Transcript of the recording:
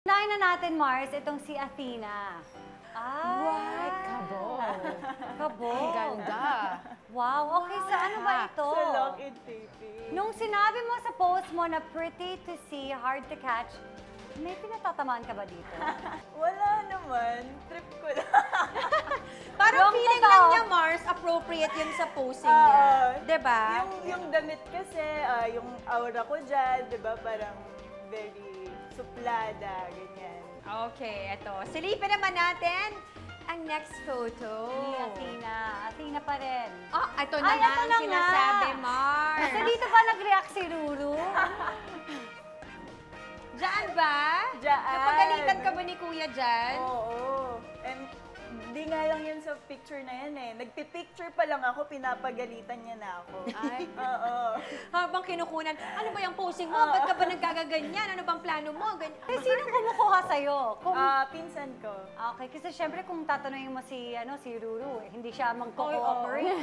Unahin na natin, Mars, itong si Athena. Right, kabog. Kabog. Ang ganda. Wow, okay. Sa ano ba ito? Sa lock and taping. Nung sinabi mo sa post mo na pretty to see, hard to catch, may pinatatamaan ka ba dito? Wala naman. Trip ko lang. Parang Wrong feeling ka lang daw. niya, Mars, appropriate yun sa posing niya. Diba? Yung damit kasi, yung aura ko dyan, di ba, parang very suplada, ganyan. Okay, eto. Silipin naman natin ang next photo. Ni Athena. Athena pa rin. Oh, ito na Ay, nga ito ang na sinasabi, nga. Mars. Kasi dito ba nag-react si Ruru? Diyan ba? Diyan. Napagalitan ka ba ni Kuya dyan? Oo. And di nga lang yan sa picture na yan eh. Nagpipicture pa lang ako, pinapagalitan niya na ako. Ay. Oo. Habang kinukunan, ano ba yung posing mo? Ba't ka ba nagkagaganyan? Ano bang plano mo? Ganyan. Eh, sino kumukuha sa'yo? Kung, Pinsan ko. okay, kasi syempre kung tatanungin mo si Ruru, hindi siya mag-cooperate.